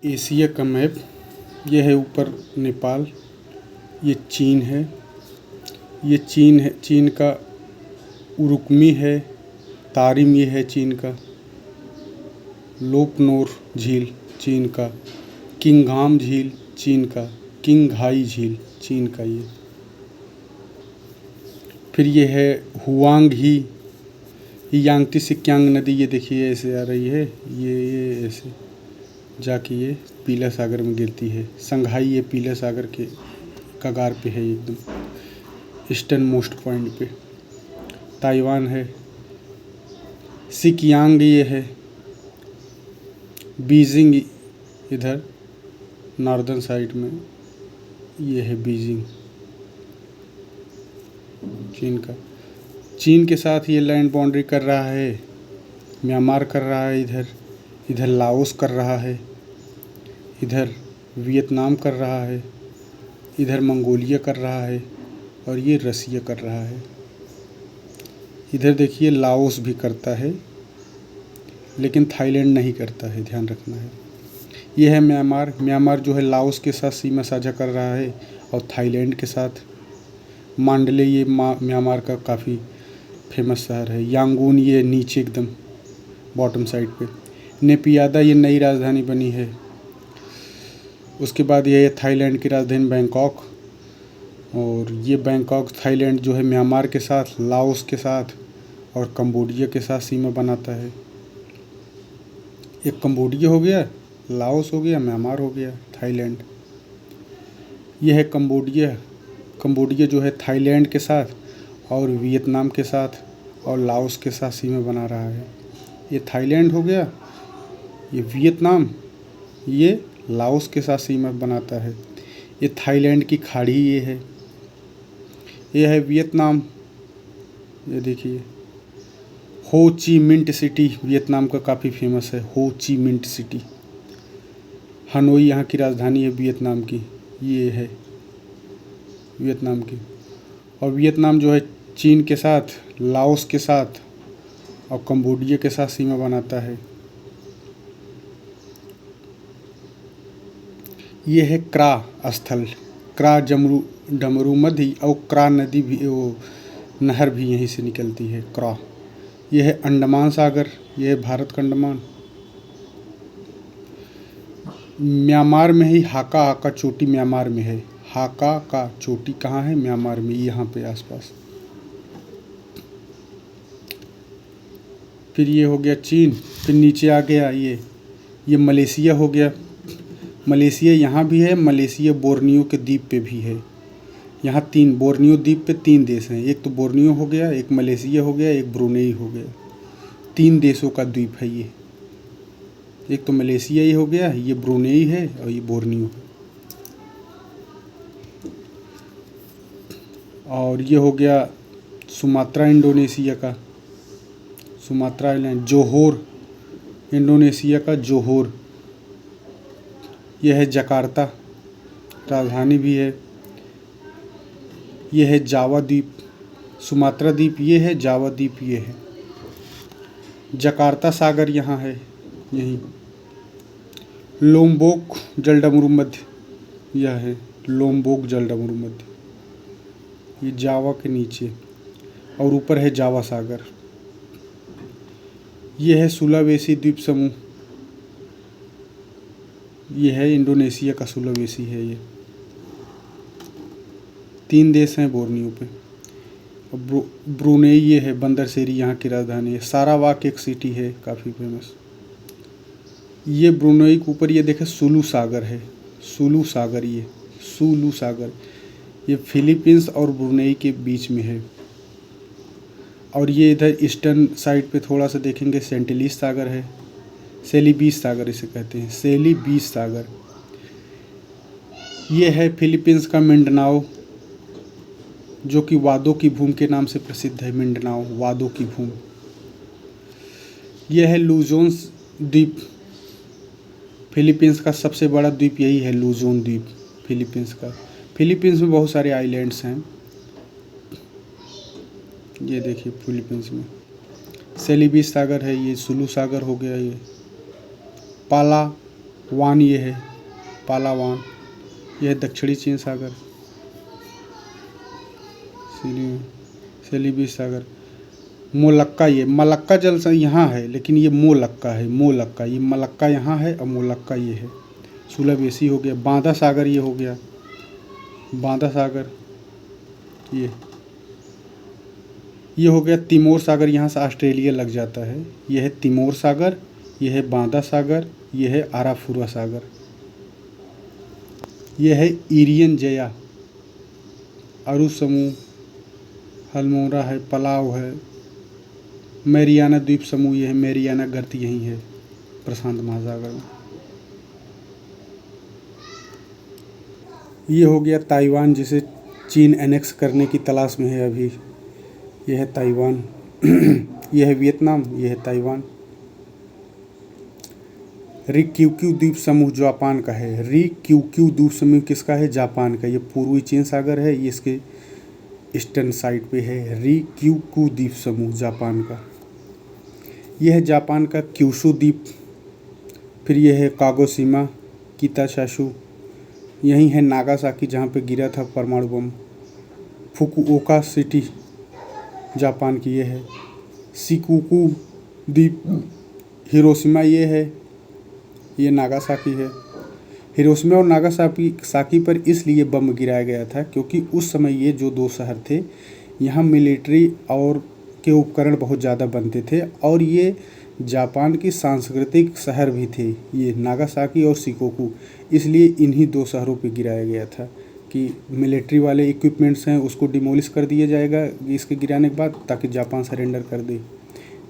Asia का map. ये है ऊपर नेपाल, ये चीन है, ये चीन है, चीन का उरुक्मी है, तारिम ये है चीन का, लोपनोर झील चीन का, किंगघाम झील चीन का, किंगघाई झील चीन का ये। फिर ये है हुआंग ही, यांगती सिक्यांग नदी ये देखिए ऐसे आ रही है, ये ऐसे जाके ये पीला सागर में गिरती है। संघाई ये पीला सागर के कगार पे है एकदम ईस्टर्न मोस्ट पॉइंट पे। ताइवान है, सिकियांग ये है, बीजिंग इधर नॉर्दर्न साइड में ये है बीजिंग चीन का। चीन के साथ ये लैंड बाउंड्री कर रहा है, म्यांमार कर रहा है, इधर लाओस कर रहा है, इधर वियतनाम कर रहा है, इधर मंगोलिया कर रहा है और ये रसिया कर रहा है। इधर देखिए लाओस भी करता है लेकिन थाईलैंड नहीं करता है, ध्यान रखना है। ये है म्यांमार, म्यांमार जो है लाओस के साथ सीमा साझा कर रहा है और थाईलैंड के साथ। मांडले ये म्यांमार का काफ़ी फेमस शहर है। यांगून ये नीचे एकदम बॉटम साइड पे। नेपियादा ये नई राजधानी बनी है। उसके बाद ये थाईलैंड की राजधानी बैंकॉक, और ये बैंकॉक थाईलैंड जो है म्यांमार के साथ, लाओस के साथ और कंबोडिया के साथ सीमा बनाता है। एक कंबोडिया हो गया, लाओस हो गया, म्यांमार हो गया, थाईलैंड। ये है कंबोडिया, कंबोडिया जो है थाईलैंड के साथ और वियतनाम के साथ और लाओस के साथ सीमा बना रहा है। ये थाईलैंड हो गया, ये वियतनाम, ये लाओस के साथ सीमा बनाता है। ये थाईलैंड की खाड़ी ये है। ये है वियतनाम, ये देखिए हो ची मिंट सिटी वियतनाम का काफ़ी फेमस है, हो ची मिंट सिटी। हनोई यहाँ की राजधानी है वियतनाम की, ये है वियतनाम की। और वियतनाम जो है चीन के साथ, लाओस के साथ और कंबोडिया के साथ सीमा बनाता है। ये है क्रा स्थल, क्रा डमरू मध्य और क्रा नदी भी, वो नहर भी यहीं से निकलती है, क्रा। ये है अंडमान सागर, ये है भारत का अंडमान। म्यांमार में ही हाका चोटी म्यांमार में है। हाका का चोटी कहाँ है? म्यांमार में, यहाँ पे आसपास। फिर ये हो गया चीन, फिर नीचे आ गया ये मलेशिया हो गया। मलेशिया यहाँ भी है, मलेशिया बोर्नियो के द्वीप पे भी है। यहाँ तीन, बोर्नियो द्वीप पे 3 देश हैं, एक तो बोर्नियो हो गया, एक मलेशिया हो गया, एक ब्रुनेई हो गया। 3 देशों का द्वीप है ये। एक तो मलेशिया ही हो गया, ये ब्रुनेई है और ये बोर्नियो है। और ये हो गया सुमात्रा इंडोनेशिया का, सुमात्रा आइलैंड। जोहोर इंडोनेशिया का, जोहोर। यह है जकार्ता, राजधानी भी है। यह है जावा द्वीप, सुमात्रा द्वीप ये है, जावा द्वीप ये है। जकार्ता सागर यहाँ है, यहीं। लोम्बोक जलडमरू मध्य यह है, लोम्बोक जलडमरू मध्य, ये जावा के नीचे। और ऊपर है जावा सागर। ये है सुलावेसी द्वीप समूह, ये है इंडोनेशिया का सुलावेसी है ये। 3 देश हैं बोर्नियो पे। ब्रुनेई ये है, बंदरसेरी यहाँ की राजधानी है। सारावाक एक सिटी है काफ़ी फेमस। ये ब्रुनेई के ऊपर ये देखे सुलू सागर है, सुलू सागर, ये सुलू सागर, ये फिलीपींस और ब्रुनेई के बीच में है। और ये इधर ईस्टर्न साइड पे थोड़ा सा देखेंगे सेंटिलीस सागर है, सेलिबीस सागर इसे कहते हैं, सेलिबीस सागर। ये है फिलीपींस का मिंडनाओ, जो कि वादों की भूमि के नाम से प्रसिद्ध है। मिंडनाओ वादों की भूमि। यह है लूजोन द्वीप, फिलीपींस का सबसे बड़ा द्वीप यही है, लूजोन द्वीप फिलीपींस का। फिलीपींस में बहुत सारे आइलैंड्स हैं, ये देखिए फिलीपींस में। सेलिबीस सागर है, ये सुलू सागर हो गया। ये वान ये है, पालावान, यह है दक्षिणी चीन सागर, सेलिबीस सागर, मोलक्का, ये मलक्का जल यहाँ है लेकिन ये मोलक्का है, मोलक्का, ये मलक्का यहाँ है और मोलक्का ये है। सुलावेसी हो गया, बांदा सागर ये हो गया, बांदा सागर, ये हो गया तिमोर सागर, यहाँ से ऑस्ट्रेलिया लग जाता है। यह है तिमोर सागर, यह है बांदा सागर, यह है आराफुरा सागर, यह है इरियन जया, अरु समूह, हलमोरा है, पलाव है, मैरियाना द्वीप समूह, यह है मैरियाना गर्त यही है प्रशांत महासागर में। ये हो गया ताइवान, जिसे चीन एनेक्स करने की तलाश में है अभी। यह है ताइवान यह है वियतनाम, यह है ताइवान। रिक्यूक्यू द्वीप समूह जापान का है। रिक्यूक्यू द्वीप समूह किसका है? जापान का। ये पूर्वी चीन सागर है, ये इसके ईस्टर्न साइड पे है। रिक्यूक्यू द्वीप समूह जापान का। यह है जापान का क्यूशू द्वीप। फिर यह है कागोशिमा, कितासाशु, यही है नागासाकी जहाँ पे गिरा था परमाणु बम। फुकुओका सिटी जापान की ये है। शिकोकू द्वीप, हिरोशिमा ये है, ये नागासाकी है। हिरोशिमा और नागासाकी पर इसलिए बम गिराया गया था क्योंकि उस समय ये जो दो शहर थे, यहाँ मिलिट्री और के उपकरण बहुत ज़्यादा बनते थे और ये जापान की सांस्कृतिक शहर भी थे, ये नागासाकी और शिकोकू। इसलिए इन्हीं दो शहरों पे गिराया गया था कि मिलिट्री वाले इक्विपमेंट्स हैं उसको डिमोलिश कर दिया जाएगा इसके गिराने के बाद, ताकि जापान सरेंडर कर दे।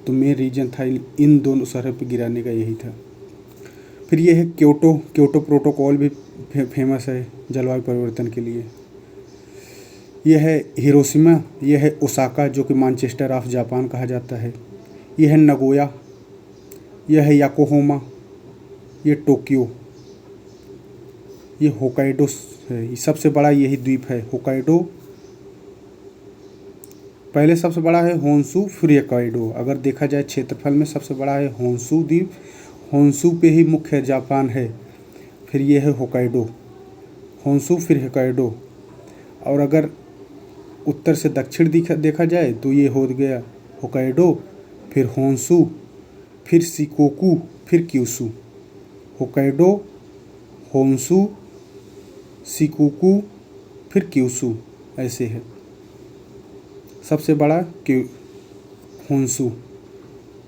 तो मेन रीजन था इन दोनों शहरों पे गिराने का, यही था। फिर ये है क्योटो प्रोटोकॉल भी फेमस है जलवायु परिवर्तन के लिए। यह है हिरोशिमा, यह है ओसाका जो कि मैनचेस्टर ऑफ जापान कहा जाता है। यह है नगोया, यह है याकोहामा, ये टोक्यो, ये होकाइडो है। सबसे बड़ा यही द्वीप है होकाइडो। पहले सबसे बड़ा है होन्शु, फिर होकाइडो। अगर देखा जाए क्षेत्रफल में सबसे बड़ा है होन्शु द्वीप, होन्शु पे ही मुख्य जापान है। फिर ये है होकाइडो, होन्शु फिर होकाइडो। और अगर उत्तर से दक्षिण देखा जाए तो ये हो गया होकाइडो, फिर होन्शु, फिर शिकोकू, फिर क्यूशू। होकाइडो, होन्शु, शिकोकू, फिर क्यूशू, ऐसे है। सबसे बड़ा होन्शु।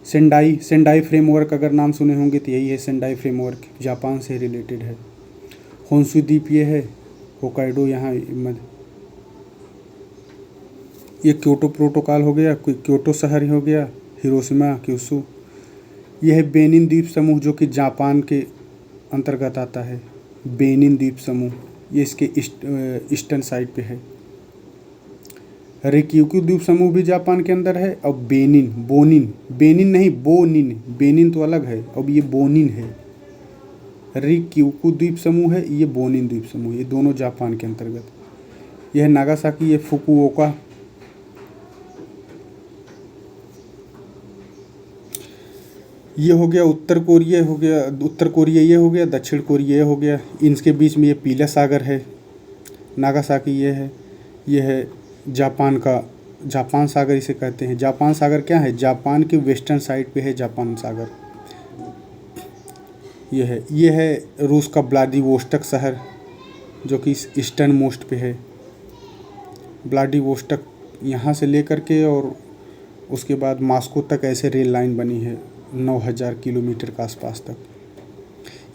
सेंडाई फ्रेमवर्क अगर नाम सुने होंगे तो यही है सेंडाई फ्रेमवर्क, जापान से रिलेटेड है। होन्शु द्वीप ये है, होकाइडो यहाँ ये क्योटो प्रोटोकॉल हो गया, क्योटो शहर हो गया, हिरोशिमा, क्यूशू। यह है बेनिन द्वीप समूह जो कि जापान के अंतर्गत आता है। बेनिन द्वीप समूह ये इसके ईस्टर्न साइड पे है। रिक्यूक्यू द्वीप समूह भी जापान के अंदर है। और बेनिन नहीं बोनिन, बेनिन तो अलग है, अब ये बोनिन है। रिक्यूक्यू द्वीप समूह है, ये बोनिन द्वीप समूह, ये दोनों जापान के अंतर्गत। यह नागासाकी, ये फुकुओका। ये हो गया उत्तर कोरिया, ये हो गया, दक्षिण कोरिया ये हो गया। इनके बीच में ये पीला सागर है, नागासाकी ये है। ये है जापान सागर इसे कहते हैं। जापान सागर क्या है? जापान के वेस्टर्न साइड पे है जापान सागर। ये है रूस का व्लादिवोस्टोक शहर जो कि ईस्टर्न मोस्ट पे है। व्लादिवोस्टोक यहाँ से लेकर के और उसके बाद मॉस्को तक ऐसे रेल लाइन बनी है 9000 किलोमीटर के आसपास तक।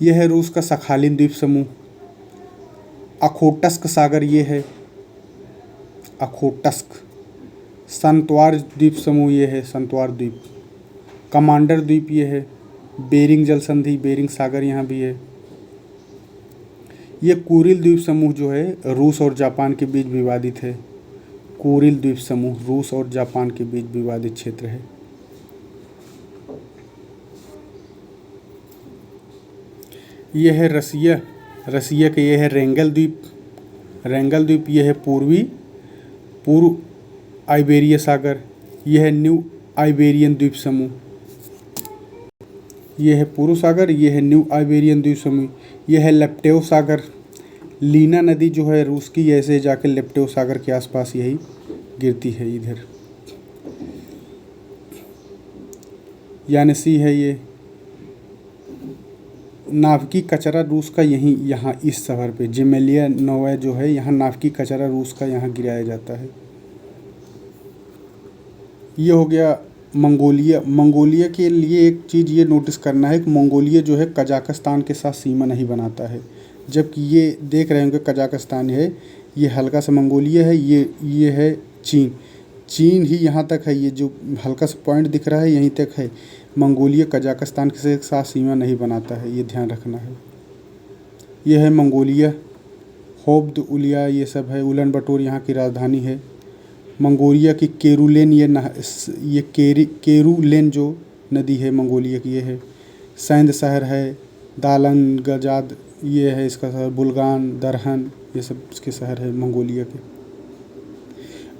यह है रूस का सखालिन द्वीप समूह। अखोटस्क सागर ये है, अखोटस्क। संतवार द्वीप समूह ये है, संतवार द्वीप। कमांडर द्वीप ये है। बेरिंग जल संधि, बेरिंग सागर यहाँ भी है। ये कुरिल द्वीप समूह जो है रूस और जापान के बीच विवादित है। कुरिल द्वीप समूह रूस और जापान के बीच विवादित क्षेत्र है। यह है रसिया के, यह है रेंगल द्वीप यह है पूर्व आइबेरिया सागर। यह है न्यू आइबेरियन द्वीप समूह। ये है पुरु सागर, ये है न्यू आइबेरियन द्वीप समूह, ये है लेप्टेव सागर। लीना नदी जो है रूस की, ऐसे जाकर लेप्टेव सागर के आसपास यही गिरती है इधर। यानी है ये नाविकी कचरा रूस का यहीं यहाँ इस शहर पे जेमेलिया नोवा जो है, यहाँ नाविकी कचरा रूस का यहाँ गिराया जाता है। ये हो गया मंगोलिया। मंगोलिया के लिए एक चीज़ ये नोटिस करना है कि मंगोलिया जो है कजाकिस्तान के साथ सीमा नहीं बनाता है, जबकि ये देख रहे होंगे कजाकिस्तान है, ये हल्का सा मंगोलिया है, ये है चीन। चीन ही यहाँ तक है, ये जो हल्का सा पॉइंट दिख रहा है यहीं तक है। मंगोलिया कजाकिस्तान के साथ सीमा नहीं बनाता है, ये ध्यान रखना है। ये है मंगोलिया, होब्द उलिया ये सब है। उलन बटोर यहाँ की राजधानी है। मंगोलिया की केरुलेन ये केरुलेन जो नदी है मंगोलिया की, ये है। सैंद शहर है, दालन गजाद ये है इसका शहर, बुल्गान दरहन ये सब इसके शहर है मंगोलिया के।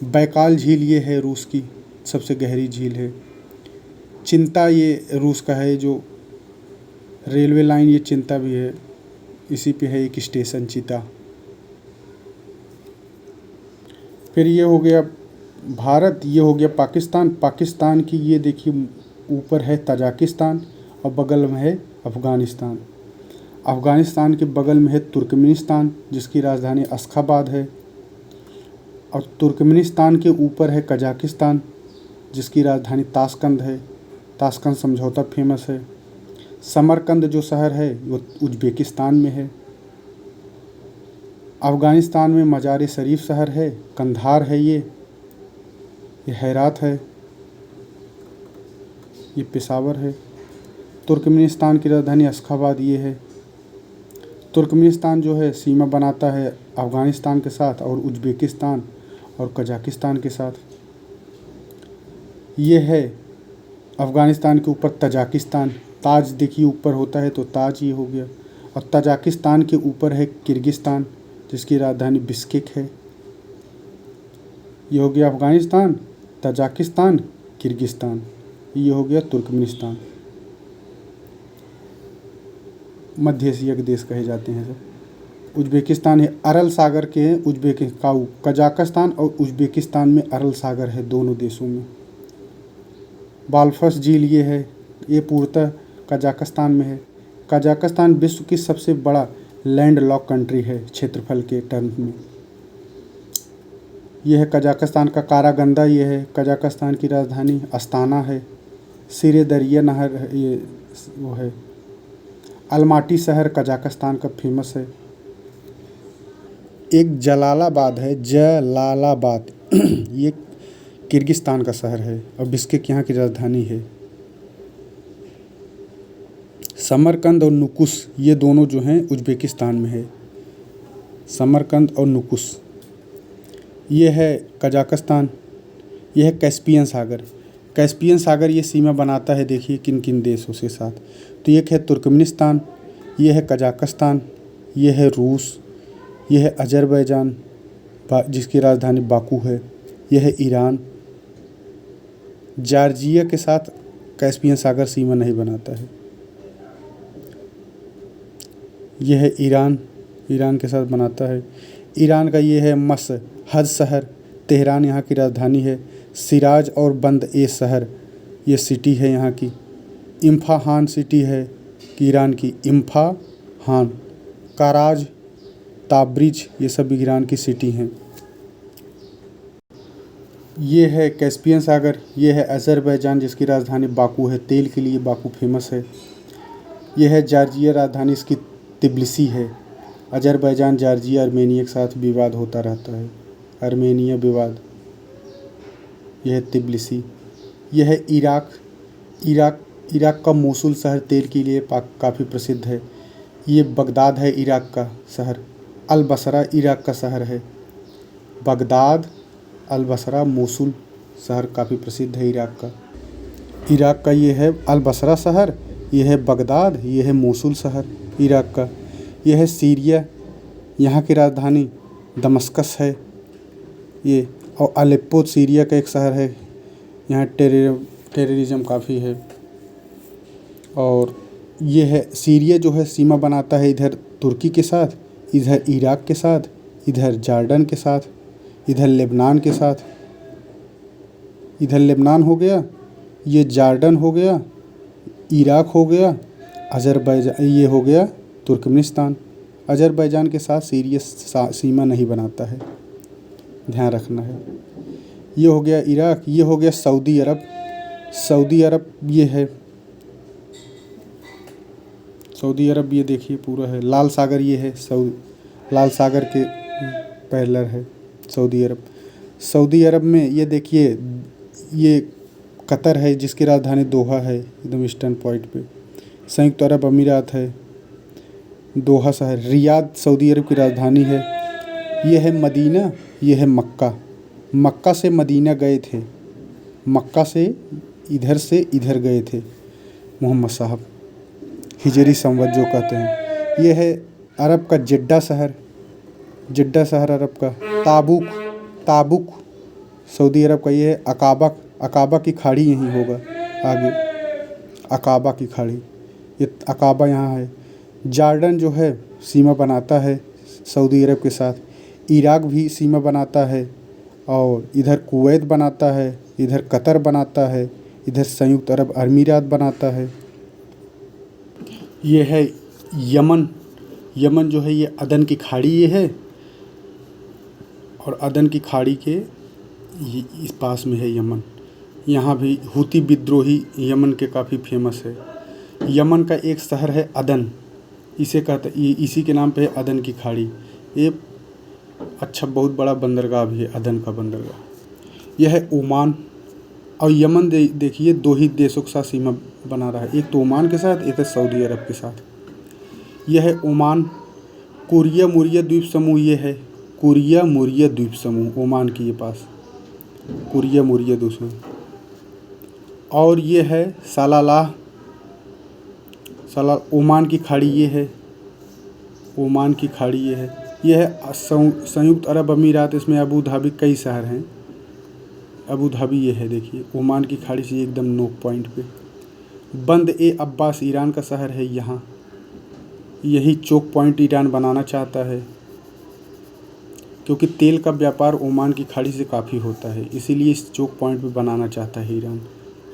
बैकाल झील ये है रूस की सबसे गहरी झील है। चिंता ये रूस का है, जो रेलवे लाइन ये चिंता भी है, इसी पे है एक स्टेशन चिता। फिर ये हो गया भारत, ये हो गया पाकिस्तान। पाकिस्तान की ये देखिए ऊपर है तजाकिस्तान और बगल में है अफ़गानिस्तान। अफ़गानिस्तान के बगल में है तुर्कमेनिस्तान जिसकी राजधानी अशखाबाद है, और तुर्कमेनिस्तान के ऊपर है कजाकिस्तान जिसकी राजधानी ताशकंद है। ताशकंद समझौता फेमस है। समरकंद जो शहर है वो उज़्बेकिस्तान में है। अफ़गानिस्तान में मज़ार शरीफ शहर है, कंधार है ये हेरात है, ये पेशावर है। तुर्कमेनिस्तान की राजधानी अशखाबाद ये है। तुर्कमेनिस्तान जो है सीमा बनाता है अफ़गानिस्तान के साथ और उज़्बेकिस्तान और कजाकिस्तान के साथ। ये है अफ़गानिस्तान के ऊपर तजाकिस्तान, ताज देखिए ऊपर होता है तो ताज ये हो गया। और तजाकिस्तान के ऊपर है किर्गिस्तान जिसकी राजधानी बिश्केक है। ये हो गया अफ़गानिस्तान, तजाकिस्तान, किर्गिस्तान, ये हो गया तुर्कमेनिस्तान। मध्य एशिया के देश कहे जाते हैं सब। उज़्बेकिस्तान है, अरल सागर के हैं कजाकिस्तान और उज़्बेकिस्तान में अरल सागर है दोनों देशों में। बाल्फस झील ये है, ये पूर्णतः कजाकिस्तान में है। कजाकिस्तान विश्व की सबसे बड़ा लैंड लॉक कंट्री है क्षेत्रफल के टर्म में। यह है कजाकिस्तान का कारागंदा, ये है कजाकिस्तान की राजधानी अस्ताना है। सिरे दरिया नहर ये वो है। अलमाटी शहर कजाकिस्तान का फेमस है। एक जलालाबाद है, जलालाबाद ये किर्गिस्तान का शहर है और बिश्केक यहाँ की राजधानी है। समरकंद और नुकुस ये दोनों जो हैं उज़्बेकिस्तान में है। समरकंद और नुकुस ये है कजाकिस्तान। ये है कैस्पियन सागर। कैस्पियन सागर ये सीमा बनाता है देखिए किन किन देशों के साथ। तो एक है तुर्कमेनिस्तान, ये है कजाकिस्तान, ये है रूस, ये है अजरबैजान जिसकी राजधानी बाकू है, यह है ईरान। जॉर्जिया के साथ कैस्पियन सागर सीमा नहीं बनाता है। यह है ईरान, ईरान के साथ बनाता है। ईरान का ये है मशहद शहर, तेहरान यहाँ की राजधानी है। सिराज और बंद ए शहर ये सिटी है यहाँ की। इम्फाहान सिटी है ईरान की, इम्फाहान। कराज, ताब्रिज ये सब ईरान की सिटी हैं। ये है कैस्पियन सागर, ये है अजरबैजान जिसकी राजधानी बाकू है, तेल के लिए बाकू फेमस है। यह है जॉर्जिया, राजधानी इसकी तिब्लिसी है। अजरबैजान जॉर्जिया आर्मेनिया के साथ विवाद होता रहता है, आर्मेनिया विवाद। यह है तिब्लिसी। यह है इराक का मोसुल शहर तेल के लिए काफ़ी प्रसिद्ध है। ये बगदाद है इराक का शहर। अल बसरा इराक का शहर है। बगदाद, अल बसरा, मोसुल शहर काफ़ी प्रसिद्ध है इराक का। इराक का ये है अल बसरा शहर, ये है बगदाद, ये है मोसुल शहर इराक का। यह है सीरिया, यहाँ की राजधानी दमस्कस है ये। और अलेप्पो सीरिया का एक शहर है, यहाँ टेररिज्म काफ़ी है। और ये है सीरिया जो है सीमा बनाता है इधर तुर्की के साथ, इधर इराक के साथ, इधर जॉर्डन के साथ, इधर लेबनान के साथ। इधर लेबनान हो गया, ये जॉर्डन हो गया, इराक हो गया, अज़रबैजान ये हो गया तुर्कमेनिस्तान। अज़रबैजान के साथ सीरिया सीमा नहीं बनाता है, ध्यान रखना है। ये हो गया इराक, ये हो गया सऊदी अरब। सऊदी अरब ये है, सऊदी अरब ये देखिए पूरा है। लाल सागर ये है, लाल सागर के पैरेलल है सऊदी अरब। सऊदी अरब में ये देखिए, ये कतर है जिसकी राजधानी दोहा है, एकदम ईस्टर्न पॉइंट पे। संयुक्त अरब अमीरात है, दोहा शहर। रियाद सऊदी अरब की राजधानी है। ये है मदीना, ये है मक्का। मक्का से मदीना गए थे, मक्का से इधर गए थे मोहम्मद साहब, हिजरी संवत जो कहते हैं। ये है अरब का जिद्दा शहर, जिद्दा शहर अरब का। ताबुक, ताबुक सऊदी अरब का। ये है अकाबा, अकाबा की खाड़ी यहीं होगा आगे, अकाबा की खाड़ी, ये अकाबा यहाँ है। जॉर्डन जो है सीमा बनाता है सऊदी अरब के साथ। इराक भी सीमा बनाता है, और इधर कुवैत बनाता है, इधर कतर बनाता है, इधर संयुक्त अरब अमीरात बनाता है। ये है यमन, यमन जो है ये अदन की खाड़ी ये है, और अदन की खाड़ी के इस पास में है यमन। यहाँ भी हूती विद्रोही यमन के काफ़ी फेमस है। यमन का एक शहर है अदन, इसे कहते इसी के नाम पे है अदन की खाड़ी। ये अच्छा बहुत बड़ा बंदरगाह भी है, अदन का बंदरगाह। यह है ओमान। और यमन देखिए दो ही देशों के साथ सीमा बना रहा है, एक तो ओमान के साथ, एक है सऊदी अरब के साथ। यह है ओमान। कुरिया मुरिया द्वीप समूह ये है, कुरिया मुरिया द्वीप समूह ओमान के ये पास, कुरिया मुरिया द्वीप समूह। और ये है सलालाह, ओमान की खाड़ी ये है, ओमान की खाड़ी ये है। यह है संयुक्त अरब अमीरात, इसमें अबू धाबी कई शहर हैं। अबू धाबी ये है देखिए, ओमान की खाड़ी से एकदम नोक पॉइंट पे। बंद ए अब्बास ईरान का शहर है यहाँ, यही चोक पॉइंट ईरान बनाना चाहता है, क्योंकि तेल का व्यापार ओमान की खाड़ी से काफ़ी होता है, इसीलिए इस चोक पॉइंट पे बनाना चाहता है ईरान,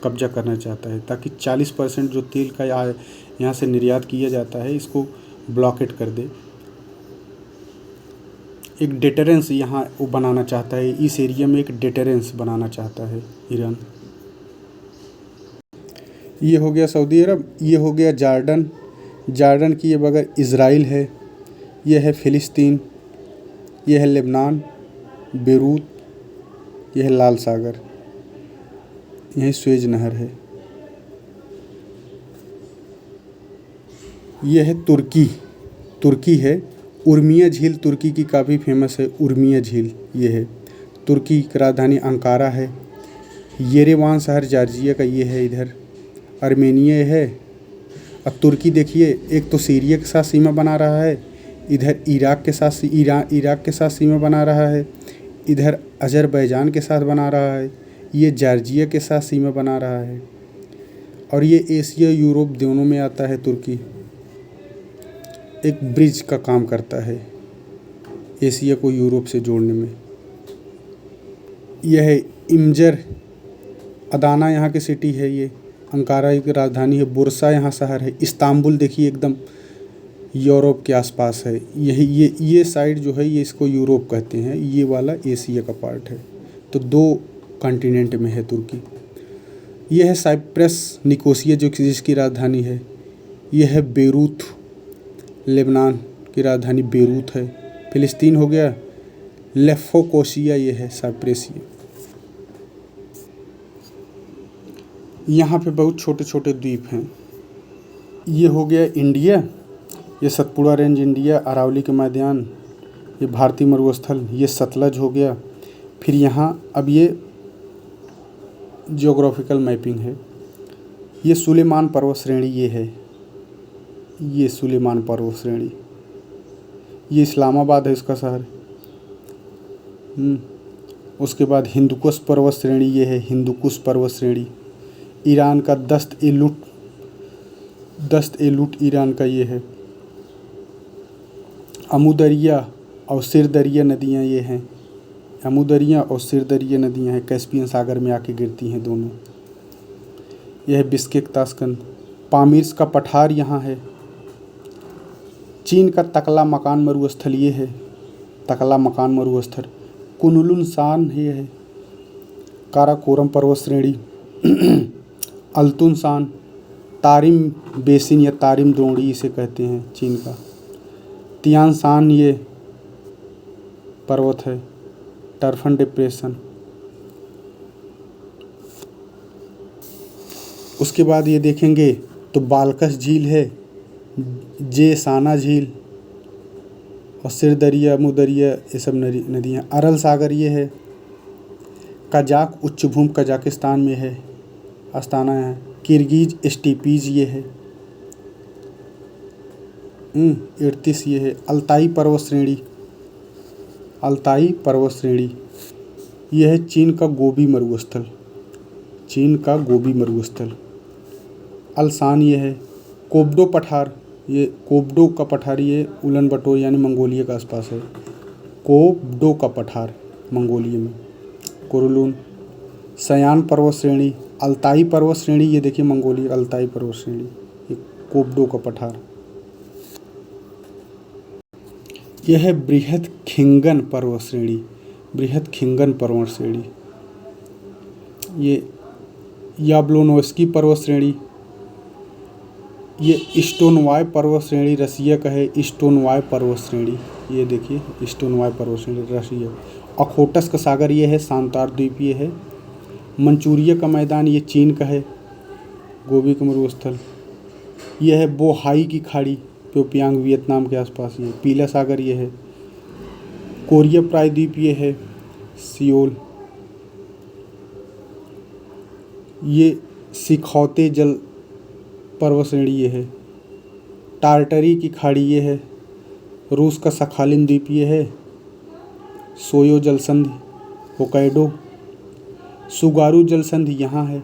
कब्जा करना चाहता है, ताकि 40% जो तेल का यहाँ से निर्यात किया जाता है इसको ब्लॉकेट कर दे। एक डेटरेंस यहाँ वो बनाना चाहता है, इस एरिया में एक डेटरेंस बनाना चाहता है ईरान। ये हो गया सऊदी अरब, ये हो गया जॉर्डन। जॉर्डन की ये बगल इज़राइल है, ये है फ़िलिस्तीन, ये है लेबनान, बेरूत, ये है लाल सागर, यही स्वेज नहर है। ये है तुर्की, तुर्की है। उर्मिया झील तुर्की की काफ़ी फेमस है, उर्मिया झील ये है। तुर्की की राजधानी अंकारा है। येरेवान शहर जॉर्जिया का ये है, इधर आर्मेनिया है। अब तुर्की देखिए, एक तो सीरिया के साथ सीमा बना रहा है, इधर इराक के साथ इराक के साथ सीमा बना रहा है, इधर अज़रबैजान के साथ बना रहा है, ये जॉर्जिया के साथ सीमा बना रहा है, और ये एशिया यूरोप दोनों में आता है। तुर्की एक ब्रिज का काम करता है एशिया को यूरोप से जोड़ने में। यह है इमजर, अदाना यहाँ की सिटी है, ये अंकारा की राजधानी है। बुरसा यहाँ शहर है। इस्तांबुल देखिए एकदम यूरोप के आसपास है। यही ये साइड जो है ये इसको यूरोप कहते हैं, ये वाला एशिया का पार्ट है। तो 2 कॉन्टिनेंट में है तुर्की। यह है साइप्रस, निकोसिया जो जिसकी राजधानी है। यह है बेरूत, लेबनान की राजधानी बेरूत है। फ़िलिस्तीन हो गया, लेफोकोसिया ये है साइप्रेसिया। यहाँ पे बहुत छोटे छोटे द्वीप हैं। ये हो गया इंडिया, ये सतपुड़ा रेंज इंडिया, अरावली के मैदान, ये भारतीय मरुस्थल, ये सतलज हो गया। फिर यहाँ अब ये जियोग्राफिकल मैपिंग है। ये सुलेमान पर्वत श्रेणी ये है, ये सुलेमान पर्वत श्रेणी, ये इस्लामाबाद है इसका शहर। उसके बाद हिंदुकुश पर्वत श्रेणी ये है, हिंदुकुश पर्वत श्रेणी। ईरान का दस्त ए लुट दस्त ए लूट ईरान का ये है। अमू दरिया और सिर दरिया नदियाँ ये हैं। अमू दरिया और सिर दरिया नदियाँ हैं, कैस्पियन सागर में आके गिरती हैं दोनों। यह है बिश्केक ताशकंद। पामीर्स का पठार यहाँ है। चीन का तकला मकान मरुस्थल ये है, तकला मकान मरुस्थल। कुनलुन शान ये है। काराकोरम पर्वत श्रेणी। अल्तुन शान। तारिम बेसिन या तारिम द्रोणी इसे कहते हैं चीन का। तियान शान ये पर्वत है। टर्फन डिप्रेशन। उसके बाद ये देखेंगे तो बालकस झील है, जे साना झील और सिर दरिया, अमू दरिया, ये सब नदियाँ। अरल सागर ये है। कजाक उच्चभूमि कजाकिस्तान में है, अस्ताना है। किर्गिज स्टीपीज ये है। इर्तिस ये है। अल्ताई पर्वत श्रेणी, अल्ताई पर्वत श्रेणी यह है चीन का गोबी मरुस्थल, चीन का गोबी मरुस्थल। अल्सान ये है। कोबडो पठार, ये कोबडो का पठार ये उलन बटोर यानी मंगोलिया के आसपास है। कोबडो का पठार मंगोलिया में। कुरुलुन। सयान पर्वत श्रेणी, अल्ताई पर्वत श्रेणी ये देखिए मंगोलिया अल्ताई पर्वत श्रेणी, ये कोबडो का पठार। यह है बृहद खिंगन पर्वत श्रेणी, बृहद खिंगन पर्वत श्रेणी। ये याब्लोनोस्की पर्वत श्रेणी, ये स्टोनवाय पर्वत श्रेणी रसिया का है। स्टोनवाय पर्वत श्रेणी ये देखिए स्टोनवाय पर्वत श्रेणी रसिया। अखोटस का सागर ये है, सांतार द्वीप ये है। मंचूरिया का मैदान ये चीन का है, गोबी का मरुस्थल। यह है बोहाई की खाड़ी, प्योपियांग वियतनाम के आसपास ये। पीला सागर ये है। कोरिया प्रायद्वीप ये है, सियोल। ये सिखौते जल पर्वत श्रेणी ये है। टार्टरी की खाड़ी ये है। रूस का सखालिन द्वीप ये है। सोयो जलसंधि होकाइडो। सुगारू जलसंधि यहाँ है,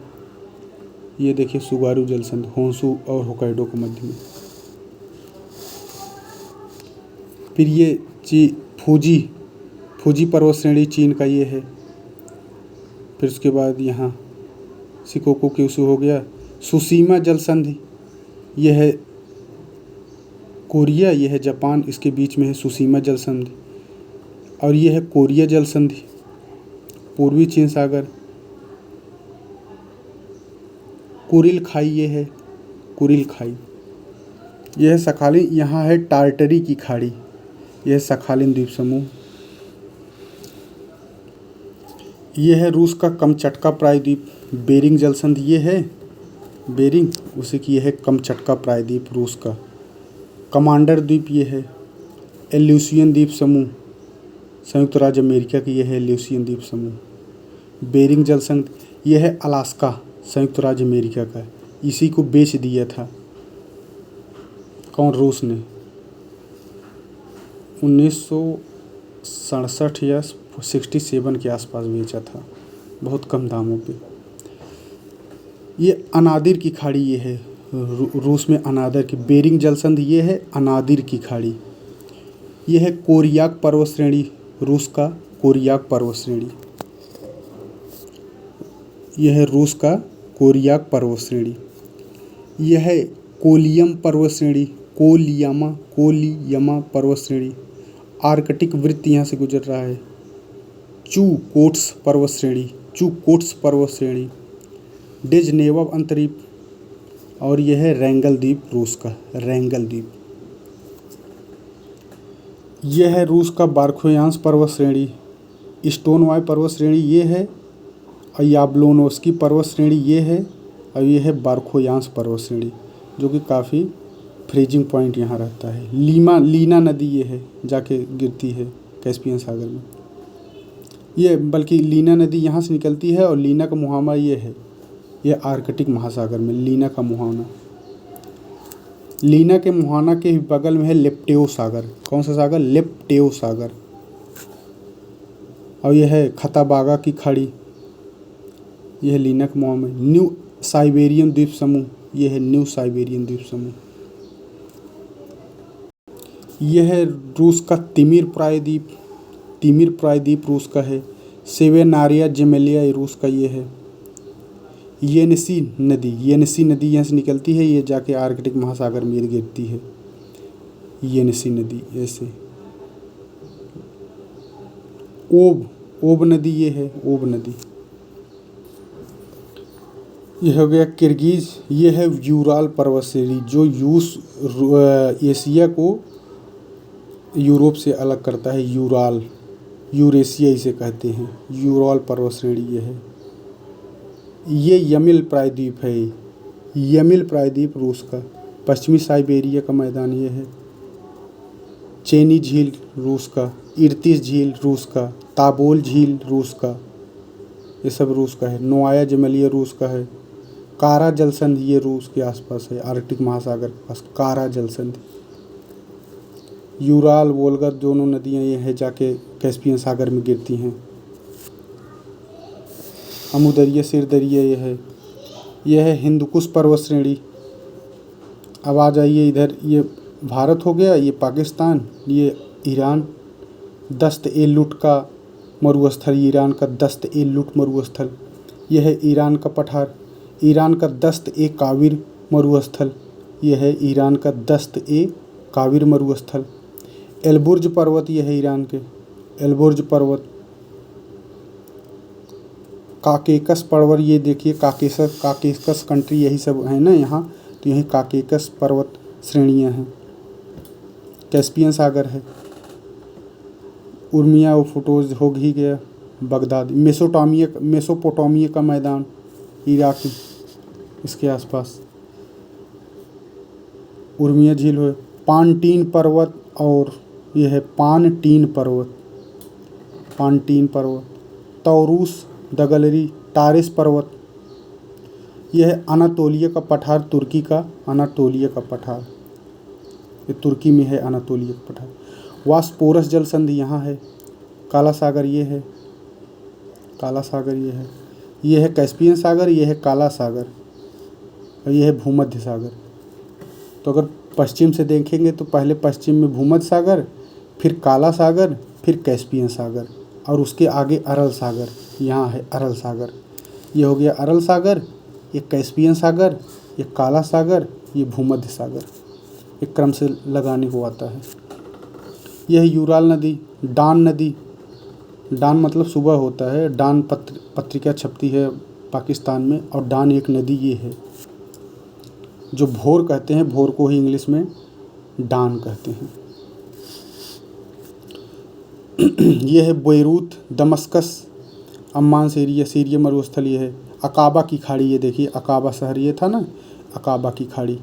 ये देखिए सुगारू जलसंधि होन्शु और होकाइडो के मध्य में। फिर ये फूजी पर्वत श्रेणी चीन का ये है। फिर उसके बाद यहाँ शिकोकू क्यूशू हो गया। सुसीमा जलसंधि यह है कोरिया, यह है जापान, इसके बीच में है सुसीमा जलसंधि। और यह है कोरिया जलसंधि, पूर्वी चीन सागर। कुरिल खाई ये है, कुरिल खाई। यह है सखालिन, यहाँ है टार्टरी की खाड़ी, यह है सखालिन द्वीप समूह। यह है रूस का कमचटका प्रायद्वीप, बेरिंग जलसंधि ये है बेरिंग, उसी की यह है कमचटका प्रायद्वीप रूस का। कमांडर द्वीप ये है। एल्यूसियन द्वीप समूह संयुक्त राज्य अमेरिका की यह है एल्यूसियन द्वीप समूह। बेरिंग जलसंधि यह है अलास्का, संयुक्त राज्य अमेरिका का। इसी को बेच दिया था कौन, रूस ने 1967 या 67 के आसपास बेचा था, बहुत कम दामों पे। ये अनादिर की खाड़ी ये है, रूस में अनादिर की। बेरिंग जलसंधि ये है अनादिर की खाड़ी। ये है कोरियाक पर्वत श्रेणी, रूस का कोरियाक पर्वत श्रेणी। यह है रूस का कोरियाक पर्वत श्रेणी। यह है कोलियम पर्वत श्रेणी, कोलियमा पर्वत श्रेणी। आर्कटिक वृत्त यहाँ से गुजर रहा है। चुकोट्स पर्वत श्रेणी, चुकोट्स पर्वत श्रेणी। डेजनेवा अंतरीप। और यह है रैंगल द्वीप, रूस का रैंगल द्वीप। यह है रूस का बारखोयांस पर्वत श्रेणी। स्टोनवाय पर्वत श्रेणी ये है, और याब्लोनोस्की पर्वत श्रेणी ये है, और ये है बारखोयांस पर्वत श्रेणी, जो कि काफ़ी फ्रीजिंग पॉइंट यहाँ रहता है। लीना नदी ये है, जाके गिरती है कैस्पियन सागर में। ये बल्कि लीना नदी यहाँ से निकलती है, और लीना का मुहाना ये है, ये आर्कटिक महासागर में लीना का मुहाना। लीना के मुहाना के बगल में है लेप्टेओ सागर। कौन सा सागर? लेप्टेओ सागर। और यह है खताबागा की खाड़ी, यह लीना के मुहाना में। न्यू साइबेरियन द्वीप समूह ये है न्यू साइबेरियन द्वीप समूह। यह है रूस का तिमिर प्रायद्वीप। तिमिर प्रायद्वीप रूस का है। सेवेनारिया जेमेलिया रूस का ये है। येनिसी नदी यहाँ से निकलती है, ये जाके आर्कटिक महासागर में गिरती है। येनिसी नदी ऐसे। ओब नदी ये है, ओब नदी। यह हो गया किर्गिज। ये है यूराल पर्वत श्रेणी जो एशिया को यूरोप से अलग करता है। यूरेशिया इसे कहते हैं। यूराल पर्वत श्रेणी ये है। ये यमिल प्रायद्वीप है। यमिल प्रायद्वीप रूस का। पश्चिमी साइबेरिया का मैदान ये है। चेनी झील रूस का। इर्तिश झील रूस का। ताबोल झील रूस का। ये सब रूस का है। नोआया जेमेलिया रूस का है। कारा जलसंधि ये रूस के आसपास है, आर्कटिक महासागर के पास कारा जलसंधि। यूराल वोल्गा दोनों नदियाँ ये है जाके कैस्पियन सागर में गिरती हैं। अमुदरिया सिरदरिया ये है। यह है हिंदुकुश पर्वत श्रेणी। अब आ जाइए इधर, ये भारत हो गया, ये पाकिस्तान, ये ईरान। दस्त ए लुट का मरुस्थल, ईरान का दस्त ए लुट मरुस्थल। यह है ईरान का पठार। ईरान का दस्त ए काविर मरुस्थल। यह है ईरान का दस्त ए काविर मरुस्थल। एलबुर्ज पर्वत ये है ईरान के। एलबुर्ज पर्वत। काकेकस पर्वत ये देखिए, काकेकस कंट्री यही सब है ना यहाँ, तो यही काकेकस पर्वत श्रेणियाँ हैं। कैस्पियन सागर है। उर्मिया ओफुटोज हो ही गया। बगदाद। मेसोपोटामिया का मैदान इराक इसके आसपास। उर्मिया झील है। पानटीन पर्वत और यह है पानटीन पर्वत। तौरूस दगलरी तारिस पर्वत। यह है अनातोलिया का पठार, तुर्की का अनातोलिया का पठार। ये तुर्की में है अनातोलिया का पठार। वास्पोरस जल संधि यहाँ है। काला सागर ये है। यह है कैस्पियन सागर, यह है काला सागर और यह है भूमध्य सागर। तो अगर पश्चिम से देखेंगे तो पहले पश्चिम में भूमध्य सागर, फिर काला सागर, फिर कैस्पियन सागर और उसके आगे अरल सागर। यहाँ है अरल सागर। ये हो गया अरल सागर, ये कैस्पियन सागर, ये काला सागर, ये भूमध्य सागर। एक क्रम से लगाने को आता है। यह है यूराल नदी। डान नदी। डान मतलब सुबह होता है। डान पत्रिका छपती है पाकिस्तान में और डान एक नदी ये है जो भोर कहते हैं। भोर को ही इंग्लिश में डान कहते हैं। यह है बेरूत, दमस्कस, अम्मान सीरिया मरुस्थल ये है। अकाबा की खाड़ी ये देखिए, अकाबा शहर ये था ना, अकाबा की खाड़ी।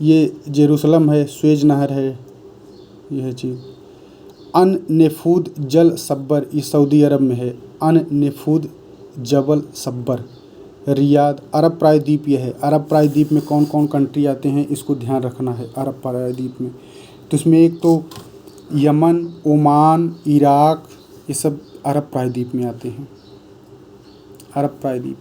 ये जेरूसलम है। स्वेज नहर है। यह चीज़। अन नेफूद जल सब्बर ये सऊदी अरब में है। अन नेफूद जबल सब्बर। रियाद। अरब प्रायद्वीप ये है। अरब प्रायद्वीप में कौन कौन कंट्री आते हैं इसको ध्यान रखना है। अरब प्रायद्वीप में तो इसमें एक तो यमन, ओमान, इराक, ये सब अरब प्रायद्वीप में आते हैं। अरब प्रायद्वीप।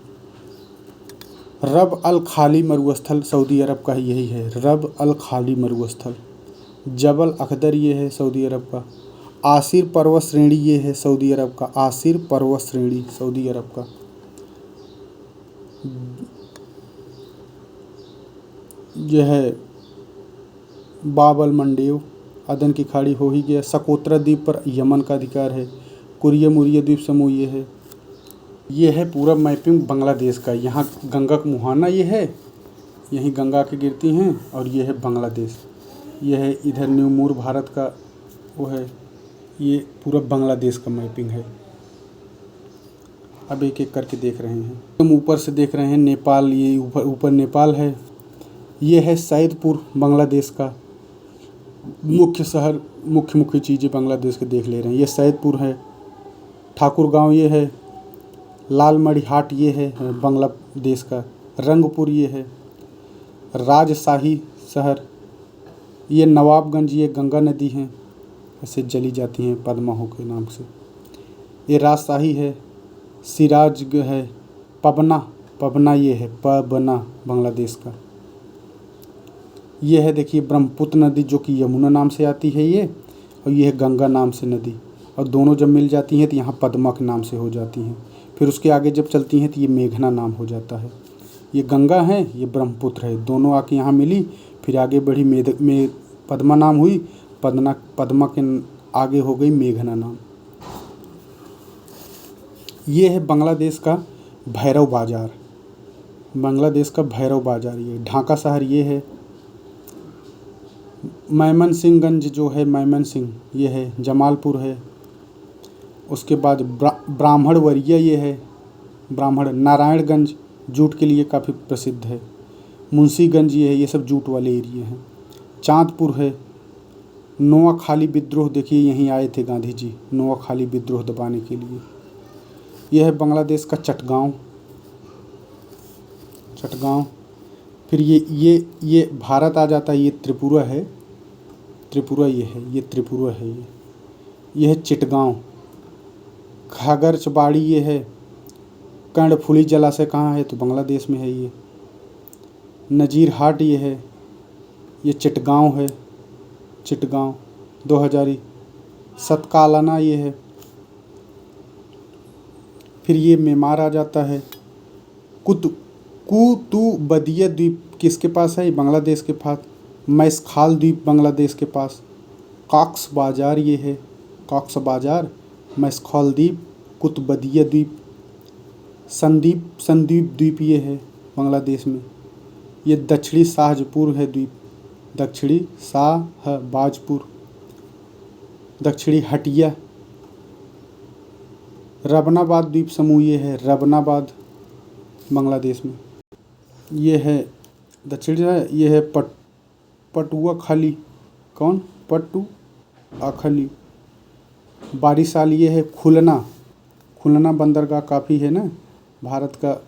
रब अल खाली मरुस्थल सऊदी अरब का यही है। रब अल खाली मरुस्थल। जबल अखदर ये है सऊदी अरब का। आसिर पर्वत श्रेणी ये है सऊदी अरब का। आसिर पर्वत श्रेणी सऊदी अरब का। यह है बाब अल मंडेव, अदन की खाड़ी हो ही गया। सकोत्रा द्वीप पर यमन का अधिकार है। कुरिया मुरिया द्वीप समूह ये है। ये है पूरा मैपिंग बांग्लादेश का। यहाँ गंगा का मुहाना ये है, यहीं गंगा के गिरती हैं और ये है बांग्लादेश। ये है इधर न्यूमूर भारत का वो है। ये पूरा बांग्लादेश का मैपिंग है। अब एक एक करके देख रहे हैं। हम ऊपर से देख रहे हैं नेपाल, ये ऊपर नेपाल है। ये है सैदपुर बांग्लादेश का मुख्य शहर। मुख्य चीज़ें बांग्लादेश के देख ले रहे हैं। ये सैदपुर है। ठाकुरगांव ये है। लालमड़ीहाट ये है बांग्लादेश का। रंगपुर ये है। राजशाही शहर। ये नवाबगंज, ये गंगा नदी हैं, ऐसे जली जाती हैं पद्माहो के नाम से। ये राजशाही है। सिराज है। पबना ये है, पबना बांग्लादेश का। ये है देखिए ब्रह्मपुत्र नदी जो कि यमुना नाम से आती है ये, और ये है गंगा नाम से नदी, और दोनों जब मिल जाती हैं तो यहाँ पद्मा के नाम से हो जाती हैं। फिर उसके आगे जब चलती हैं तो ये मेघना नाम हो जाता है। ये गंगा है, ये ब्रह्मपुत्र है, दोनों आके यहाँ मिली, फिर आगे बढ़ी पद्मा नाम हुई, पद्मा के आगे हो गई मेघना नाम। ये है बांग्लादेश का भैरव बाज़ार, बांग्लादेश का भैरव बाज़ार। ये ढाका शहर ये है। मैमनसिंहगंज जो है, मैमनसिंह ये है, जमालपुर है। उसके बाद ब्राह्मणवरिया ये है, ब्राह्मण। नारायणगंज जूट के लिए काफ़ी प्रसिद्ध है। मुंशीगंज ये है, ये सब जूट वाले एरिया हैं। चांदपुर है। नोआखाली विद्रोह देखिए यहीं आए थे गांधी जी, नोआखाली विद्रोह दबाने के लिए। यह है बांग्लादेश का चटगांव, चटगांव। फिर ये भारत आ जाता है, ये त्रिपुरा है, त्रिपुरा ये है, ये त्रिपुरा है। ये है चिटगांव। घाघरचबाड़ी ये है। कर्णफुली जलाशय कहाँ है, तो बांग्लादेश में है ये। नजीरहाट ये है, ये चिटगांव है, चिटगांव 2000। सतकालाना ये है। फिर ये मेमार आ जाता है। कुतुबदिया द्वीप किसके पास है, बांग्लादेश के पास। मैसखाल द्वीप बांग्लादेश के पास। कॉक्स बाज़ार ये है, कॉक्स बाज़ार, मैसखाल द्वीप, कुतुबदिया द्वीप। संदीप द्वीप ये है बांग्लादेश में। ये दक्षिणी शाहजपुर है द्वीप, दक्षिणी शाहबाजपुर, दक्षिणी हटिया। रबनाबाद द्वीप समूह ये है, रबनाबाद बांग्लादेश में। ये है दक्षिणी है, ये है पटुआखाली, कौन, पटुआखाली। बारिशाल ये है खुलना बंदरगाह काफ़ी है ना भारत का,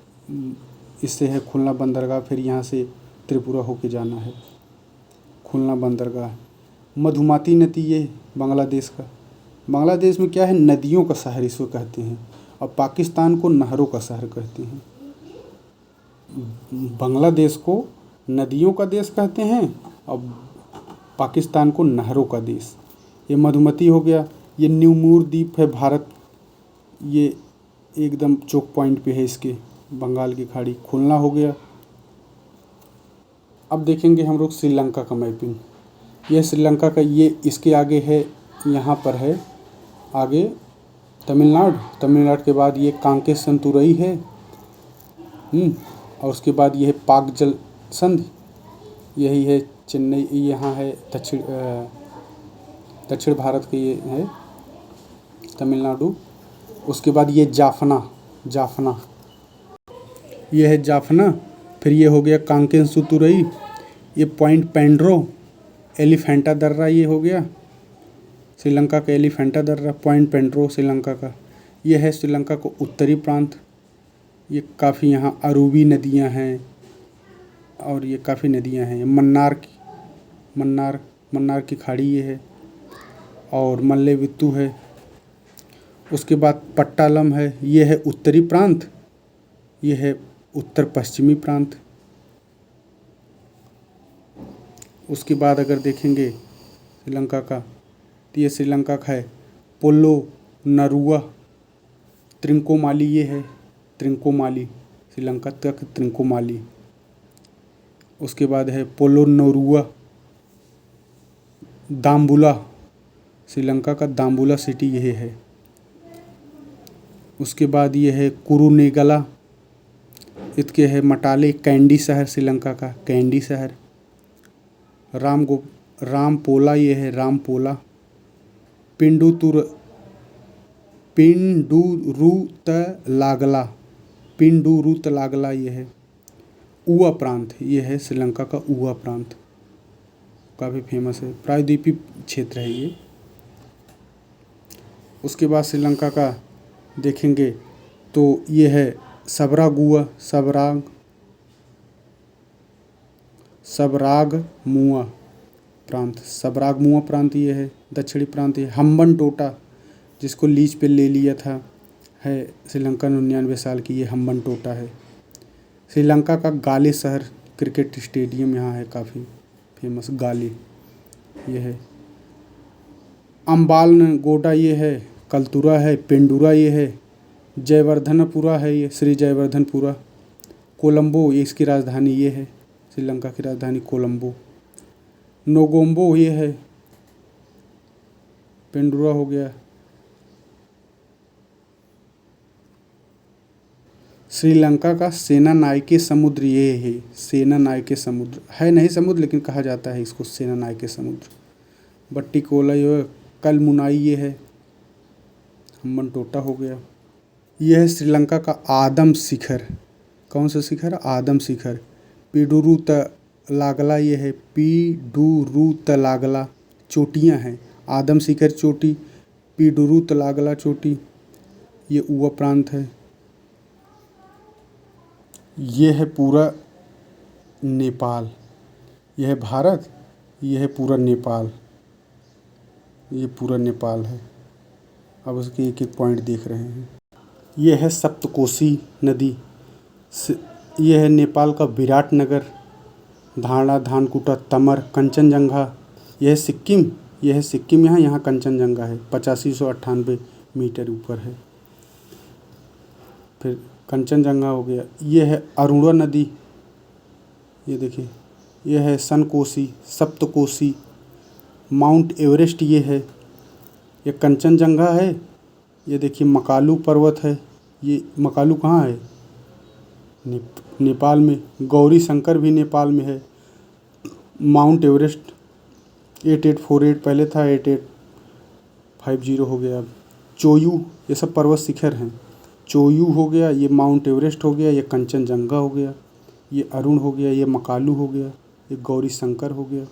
इससे है खुलना बंदरगाह। फिर यहाँ से त्रिपुरा होके जाना है, खुलना बंदरगाह। मधुमती नदी ये बांग्लादेश का। बांग्लादेश में क्या है, नदियों का शहर इसको कहते हैं, और पाकिस्तान को नहरों का शहर कहते हैं। बांग्लादेश को नदियों का देश कहते हैं और पाकिस्तान को नहरों का देश। ये मधुमती हो गया। ये न्यूमूर द्वीप है भारत, ये एकदम चोक पॉइंट पे है इसके, बंगाल की खाड़ी। खुलना हो गया। अब देखेंगे हम लोग श्रीलंका का मैपिंग। ये श्रीलंका का, ये इसके आगे है, यहाँ पर है आगे तमिलनाडु के बाद ये कांकेसंतुरई है, और उसके बाद ये है पाक जल संधि, यही है चेन्नई। यहाँ है दक्षिण भारत के, ये है तमिलनाडु। उसके बाद ये जाफना ये है जाफना। फिर ये हो गया कांकेसंतुरई, ये पॉइंट पेंड्रो, एलिफेंटा दर्रा ये हो गया श्रीलंका का, एलिफेंटा दर्रा, पॉइंट पेंड्रो श्रीलंका का। ये है श्रीलंका को उत्तरी प्रांत। ये काफ़ी यहाँ अरूबी नदियाँ हैं, और ये काफ़ी नदियाँ हैं। मन्नार की खाड़ी ये है, और मल्लेवित्तु है। उसके बाद पट्टालम है, ये है उत्तरी प्रांत, ये है उत्तर पश्चिमी प्रांत। उसके बाद अगर देखेंगे श्रीलंका का, तो ये श्रीलंका का है पोलो नरुआ, त्रिंकोमाली ये है, त्रिंकोमाली श्रीलंका तक त्रिंकोमाली। उसके बाद है पोलो नरुआ, दाम्बुला श्रीलंका का, दाम्बुला सिटी यही है। उसके बाद ये है कुरुनेगला, इसके है मटाले, कैंडी शहर श्रीलंका का, कैंडी शहर। रामपोला ये है, रामपोला। पिंडुरुतलागला ये है। ऊआ प्रांत ये है श्रीलंका का, ऊआ प्रांत काफ़ी फेमस है, प्रायद्वीपीय क्षेत्र है ये। उसके बाद श्रीलंका का देखेंगे तो ये है सबरागमुआ प्रांत ये है, दक्षिणी प्रांत ये। हम्बनटोटा जिसको लीज पे ले लिया था, है श्रीलंका 99 साल की, ये हम्बनटोटा है। श्रीलंका का गाले शहर क्रिकेट स्टेडियम यहाँ है काफ़ी फेमस, गाले ये है। अम्बालनगोडा ये है, कल्तुरा है, पेंडुरा ये है, जयवर्धनपुरा है ये, श्री जयवर्धनपुरा। कोलंबो ये इसकी राजधानी ये है, श्रीलंका की राजधानी कोलंबो। नोगोम्बो ये है, पेंडुरा हो गया। श्रीलंका का सेनानायके समुद्र ये है, सेनानायके समुद्र है नहीं समुद्र, लेकिन कहा जाता है इसको सेनानायके समुद्र। बट्टिकोला ये है, कलमुनाई ये है, हम्बनटोटा हो गया। यह है श्रीलंका का आदम शिखर। कौन सा शिखर? आदम शिखर। पिडुरुतलागला ये है, पिडुरुतलागला चोटियाँ हैं। आदम शिखर चोटी, पिडुरुतलागला चोटी, ये उवा प्रांत है। ये है पूरा नेपाल, यह है भारत, यह है पूरा नेपाल, ये पूरा नेपाल है। अब उसके एक एक पॉइंट देख रहे हैं। ये है सप्तकोशी नदी, ये है नेपाल का विराटनगर, धारणा, धानकुटा, तमर, कंचनजंगा। यह है सिक्किम, यह है सिक्किम, यहाँ कंचनजंगा है, 8598 मीटर ऊपर है। फिर कंचनजंगा हो गया। ये है अरुणा नदी, ये देखिए, यह है सनकोशी, सप्तकोशी। माउंट एवरेस्ट ये है, ये कंचनजंगा है। ये देखिए मकालू पर्वत है, ये मकालू कहाँ है? नेपाल में। गौरी शंकर भी नेपाल में है। माउंट एवरेस्ट 8848 पहले था, 8850 हो गया अब। चोयू, ये सब पर्वत शिखर हैं। चोयू हो गया, ये माउंट एवरेस्ट हो गया, ये कंचनजंगा हो गया, ये अरुण हो गया, ये मकालू हो गया, ये गौरी शंकर हो गया।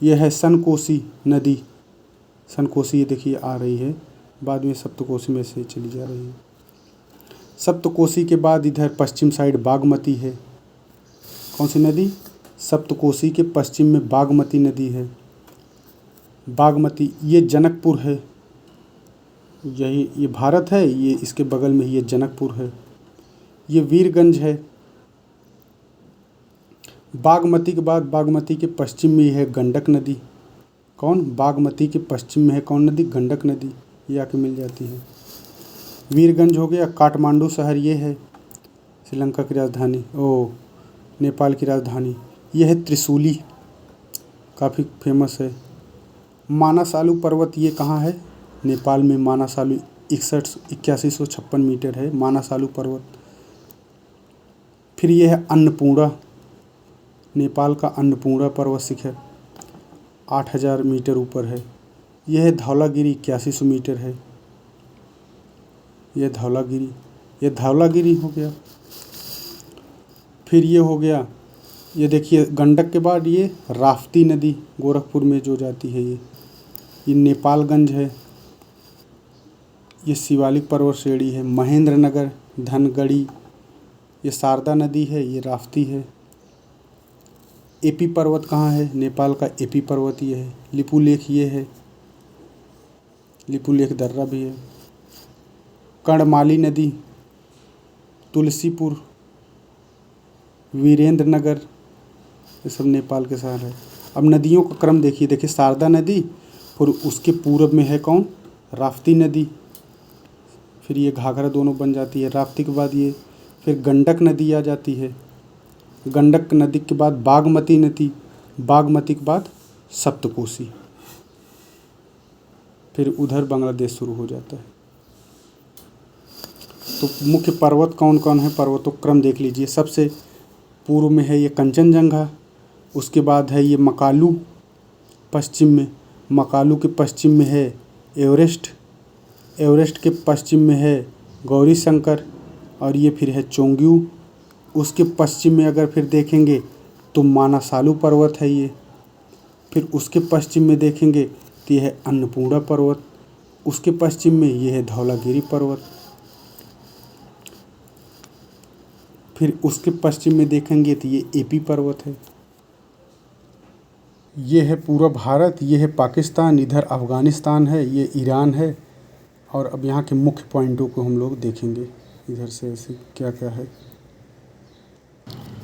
यह है सनकोशी नदी, सनकोशी ये देखिए आ रही है, बाद में सप्तकोशी में से चली जा रही है। सप्तकोशी के बाद इधर पश्चिम साइड बागमती है। कौन सी नदी? सप्तकोशी के पश्चिम में बागमती नदी है। बागमती, ये जनकपुर है, यही ये भारत है, ये इसके बगल में ये जनकपुर है। ये वीरगंज है। बागमती के बाद बागमती के पश्चिम में है गंडक नदी। कौन? बागमती के पश्चिम में है कौन नदी? गंडक नदी, ये आके मिल जाती है। वीरगंज हो गया। काठमांडू शहर ये है, श्रीलंका की राजधानी, नेपाल की राजधानी। ये है त्रिशूली, काफ़ी फेमस है। मानसालू पर्वत ये कहाँ है? नेपाल में। मानसालू 8156 मीटर है मानसालू पर्वत। फिर ये है अन्नपूर्णा, नेपाल का अन्नपूर्णा पर्वत शिखर 8000 मीटर ऊपर है। यह है धौलागिरी, 8100 मीटर है। यह धौलागिरी, ये धौलागिरी हो गया। फिर ये हो गया, ये देखिए गंडक के बाद ये राप्ती नदी गोरखपुर में जो जाती है, ये नेपालगंज है। ये शिवालिक पर्वत श्रेणी है। महेंद्रनगर, धनगढ़ी, ये शारदा नदी है, ये राप्ती है। एपी पर्वत कहाँ है? नेपाल का एपी पर्वत ये है। लिपुलेख ये है, लिपुलेख दर्रा भी है। कर्णमाली नदी, तुलसीपुर, वीरेंद्र नगर, ये सब नेपाल के शहर है। अब नदियों का क्रम देखिए शारदा नदी, फिर उसके पूरब में है कौन? राप्ती नदी। फिर ये घाघरा दोनों बन जाती है। राप्ती के बाद ये फिर गंडक नदी आ जाती है। गंडक नदी के बाद बागमती नदी, बागमती के बाद सप्तकोशी, फिर उधर बांग्लादेश शुरू हो जाता है। तो मुख्य पर्वत कौन कौन है? पर्वतों क्रम देख लीजिए। सबसे पूर्व में है ये कंचनजंगा, उसके बाद है ये मकालू पश्चिम में, मकालू के पश्चिम में है एवरेस्ट, एवरेस्ट के पश्चिम में है गौरी शंकर, और ये फिर है चोंग्यू। उसके पश्चिम में अगर फिर देखेंगे तो मानसालू पर्वत है ये। फिर उसके पश्चिम में देखेंगे तो ये है अन्नपूर्णा पर्वत। उसके पश्चिम में ये है धौलागिरी पर्वत। फिर उसके पश्चिम में देखेंगे तो ये एपी पर्वत है। ये है पूरा भारत, ये है पाकिस्तान, इधर अफ़गानिस्तान है, ये ईरान है। और अब यहाँ के मुख्य पॉइंटों को हम लोग देखेंगे इधर से, ऐसे क्या क्या है।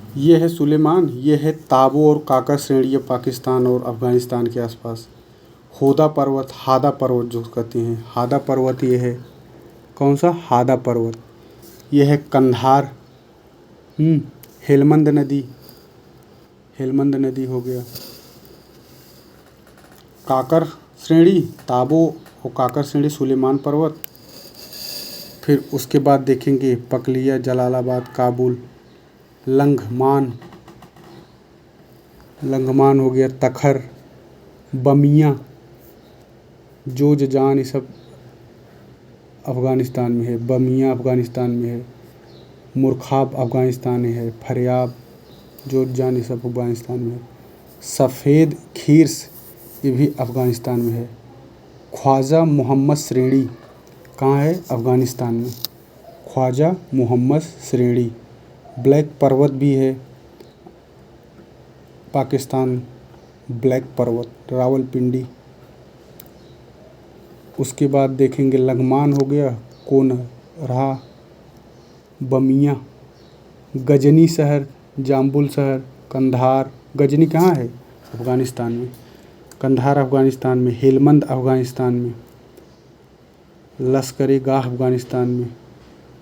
ये है सुलेमान, ये है ताबो और काकर श्रेणी है पाकिस्तान और अफ़गानिस्तान के आसपास। होदा पर्वत, हादा पर्वत जो कहते हैं, हादा पर्वत ये है। कौन सा? हादा पर्वत। ये है कंधार। हेलमंद नदी, हेलमंद नदी हो गया। काकर श्रेणी, ताबो और काकर श्रेणी सुलेमान पर्वत। फिर उसके बाद देखेंगे पकलिया, जलालाबाद, काबुल, लंघमान, लंघमान हो गया, तखर, बमिया, जोजजान, ये सब अफ़गानिस्तान में है। बमिया अफ़गानिस्तान में है। मुरखाब अफ़गानिस्तान में है। फरियाब, जोजजान, ये सब अफ़गानिस्तान में है। सफ़ेद खीर्स, ये भी अफ़गानिस्तान में है। ख्वाजा मोहम्मद श्रेणी कहाँ है? अफ़गानिस्तान में। ख्वाजा मोहम्मद श्रेणी। ब्लैक पर्वत भी है पाकिस्तान, ब्लैक पर्वत, रावलपिंडी। उसके बाद देखेंगे लंघमान हो गया, कोनराह, बमिया, गजनी शहर, जाम्बुल शहर, कंधार। गजनी कहाँ है? अफ़गानिस्तान में। कंधार अफ़गानिस्तान में। हेलमंद अफ़गानिस्तान में। लश्कर गाह अफ़गानिस्तान में।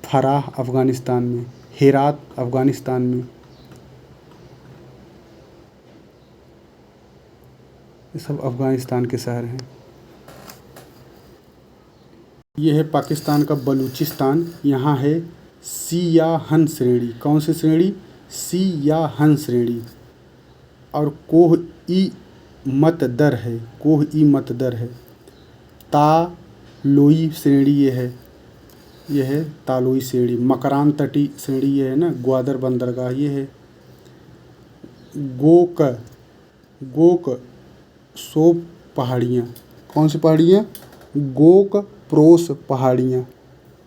फराह अफ़गानिस्तान में। हेरात अफ़गानिस्तान में। ये सब अफ़गानिस्तान के शहर हैं। ये है पाकिस्तान का बलूचिस्तान। यहाँ है सियाहन श्रेणी। कौन सी श्रेणी? सियाहन श्रेणी। और कोह ई मतदर है, कोह ई मतदर है। तालोई श्रेणी ये है, ये है तालोई श्रेणी। मकरान तटी श्रेणी ये है ना, ग्वादर बंदरगाह ये है। गोक, गोक सोप पहाड़ियाँ। कौन सी पहाड़ियाँ? गोक प्रोस पहाड़ियाँ।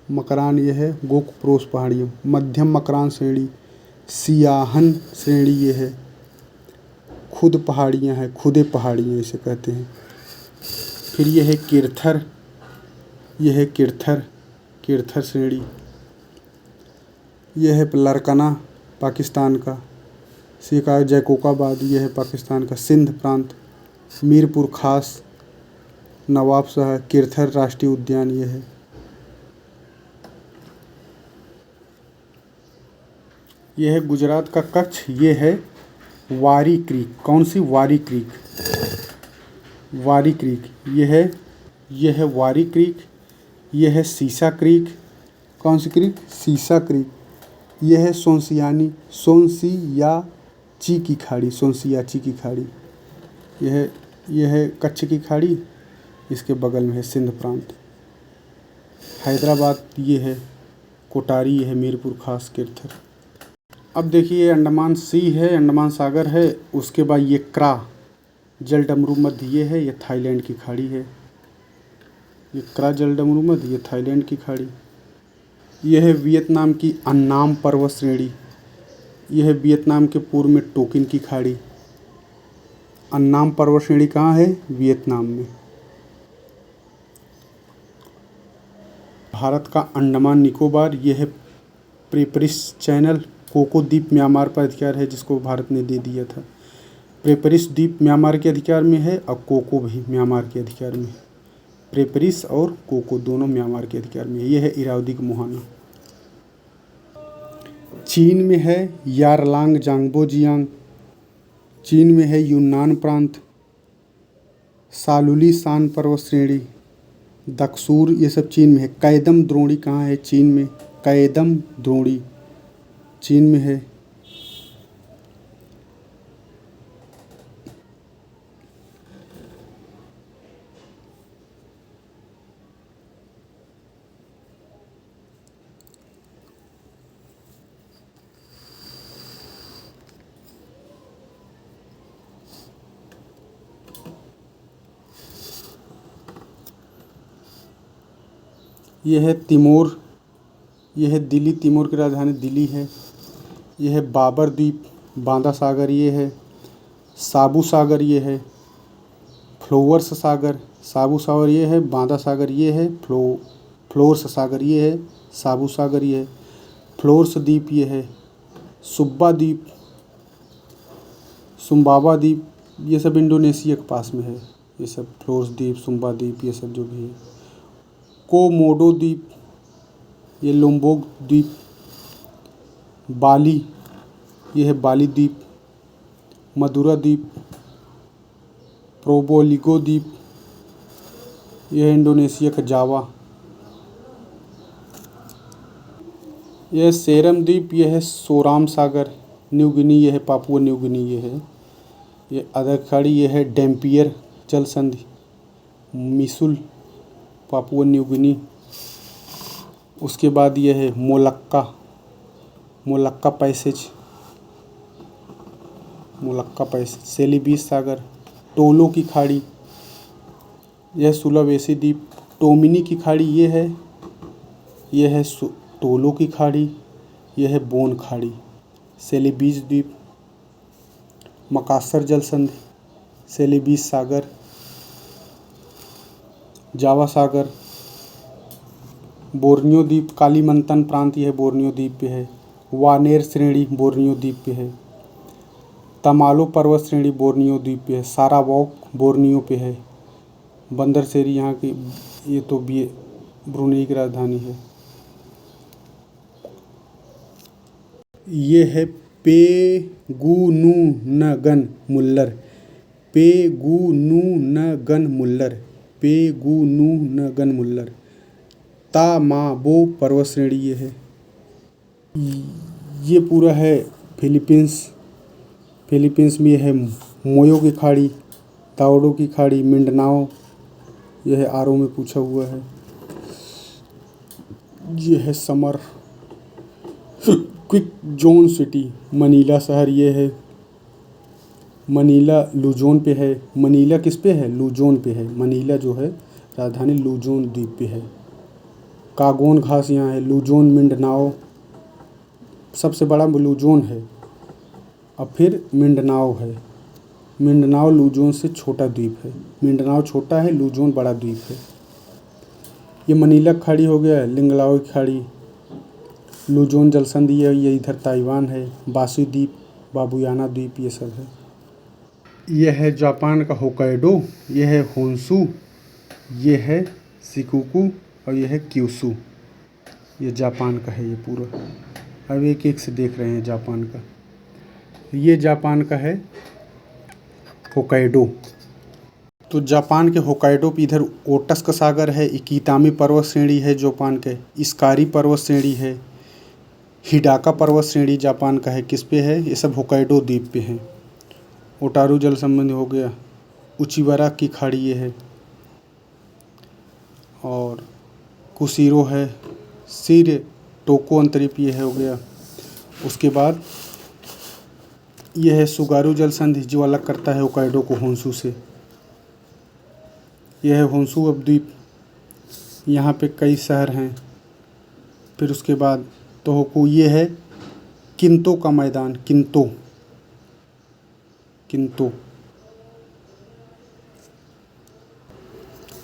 मकरान ये है, गोक प्रोस पहाड़ियाँ। मध्यम मकरान श्रेणी, सियाहन श्रेणी ये है। खुद पहाड़ियाँ हैं, खुदे पहाड़ियाँ इसे कहते हैं। फिर ये है किरथर, ये है किरथर, किरथर श्रेणी। यह है लरकना पाकिस्तान का। सिका जैकोकाबाद ये है पाकिस्तान का। सिंध प्रांत, मीरपुर खास, नवाब शाह, किरथर राष्ट्रीय उद्यान ये है। यह है गुजरात का कच्छ, ये है वारी क्रीक। कौन सी? वारी क्रीक, वारी क्रीक यह है वारी क्रीक। यह है सीसा क्रीक। कौन सी क्रीक? सीसा क्रीक। यह है सोनसियानी, सोनसियाची की खाड़ी, सोनसियाची की खाड़ी। यह है कच्छ की खाड़ी, इसके बगल में है सिंध प्रांत। हैदराबाद ये है, कोटारी ये है, मीरपुर खास, किरथर। अब देखिए अंडमान सी है, अंडमान सागर है। उसके बाद ये क्रा जलडमरू मध्य ये है, ये थाईलैंड की खाड़ी है। ये क्रा जलडमरू मध्य, ये थाईलैंड की खाड़ी। यह है वियतनाम की अन्नाम पर्वत श्रेणी। यह है वियतनाम के पूर्व में टोकिन की खाड़ी। अन्नाम पर्वत श्रेणी कहाँ है? वियतनाम में। भारत का अंडमान निकोबार, यह है प्रेपरिस चैनल। कोको द्वीप म्यांमार पर अधिकार है, जिसको भारत ने दे दिया था। प्रेपरिस द्वीप म्यांमार के अधिकार में है और कोको भी म्यांमार के अधिकार में है। प्रेपरिस और कोको दोनों म्यांमार के अधिकार में है। यह है इरावदी का मुहाना। चीन में है यारलांग जांगबोजियांग। चीन में है यूनान प्रांत, सालुली शान पर्वत श्रेणी, दकसूर, ये सब चीन में है। कैदम द्रोणी कहाँ है? चीन में। कैदम द्रोणी चीन में है। यह है तिमोर, यह है दिल्ली, तिमोर की राजधानी दिल्ली है। यह है बाबर द्वीप, बांदा सागर ये है। साबू सागर ये है। फ्लोवर्स सागर, साबू सागर ये है, बांदा सागर ये है, फ्लोर्स सागर ये है, साबू सागर ये है। फ्लोर्स द्वीप ये है। सुब्बा द्वीप सुम्बावा द्वीप, ये सब इंडोनेशिया के पास में है। ये सब फ्लोरेंस द्वीप, सुम्बा द्वीप, ये सब जो भी है। कोमोडो द्वीप, ये लोम्बोक द्वीप। बाली, ये है बाली द्वीप। मदुरा द्वीप, प्रोबोलिगो द्वीप, यह है इंडोनेशिया का जावा। यह सेरम द्वीप, यह है सोराम सागर। न्यू गिनी, यह है पापुआ न्यू गिनी, ये है। ये अदर खाड़ी, यह है डैम्पियर जल संधि, मिसुल, पापुआ न्यू गिनी। उसके बाद यह है मोलक्का, मोलक्का पैसेज, मोलक्का पैसेज। सेलिबीस सागर, टोलो की खाड़ी, यह सुलावेसी द्वीप। टोमिनी की खाड़ी ये है, यह है टोलो की खाड़ी, यह है बोन खाड़ी। सेलिबीस द्वीप, मकासर जल संधि, सेलिबीस सागर, जावा सागर। बोर्नियो द्वीप, कालीमंतन प्रांत, यह बोर्नियो द्वीप पे है। वानेर श्रेणी बोर्नियो द्वीप पे है। तमालो पर्वत श्रेणी बोर्नियो द्वीप पे है। सारावाक बोर्नियो पे है। बंदरसेरी यहाँ की, ये तो ब्रुनेई की राजधानी है। ये है पेगुनुनगन मुल्लर, पेगुनुनगन मुल्लर, पेगुनुनगन मुल्लर। तामाबो पर्वत श्रेणी ये है। ये पूरा है फिलीपींस। फिलीपींस में है मोयो की खाड़ी, ताओडो की खाड़ी, मिंडनाओ, यह है आरओ में पूछा हुआ है। ये है summer. Quick zone city, Manila शहर ये है। मनीला लुजोन पे है। मनीला किस पे है? लुजोन पे है। मनीला जो है राजधानी लुजोन द्वीप पे है। कागोन घास यहाँ है। लुजोन मिंडनाओ, सबसे बड़ा लुजोन है। अब फिर मिंडनाओ है। मिंडनाओ लुजोन से छोटा द्वीप है। मिंडनाओ छोटा है, लुजोन बड़ा द्वीप है। ये मनीला खाड़ी हो गया, लिंगलाओ की खाड़ी, लुजोन जलसंधि है, ये इधर ताइवान है। बासु द्वीप, बाबुयाना द्वीप, ये सब है। यह है जापान का होकाइडो, यह है होन्शु, ये है शिकोकू और यह है क्यूशू। ये जापान का है ये पूरा। अब एक एक से देख रहे हैं जापान का। ये जापान का है होकाइडो। तो जापान के होकाइडो पे इधर ओटस्क सागर है, इकितामी पर्वत श्रेणी है जापान के, इस्कारी पर्वत श्रेणी है, हिडाका पर्वत श्रेणी जापान का है। किस पे है? ये सब होकाइडो द्वीप पे हैं। ओटारू जल संबंधी हो गया। उचिवारा की खाड़ी ये है। और कुशीरो है। सिर टोको अंतरीप ये है हो गया। उसके बाद यह है सुगारू जल संधि, जो अलग करता है होकाइडो को होन्शु से। यह है होन्शु उपद्वीप, यहाँ पे कई शहर हैं। फिर उसके बाद तोहोकू, ये है किंतो का मैदान, किंतो, किंतो।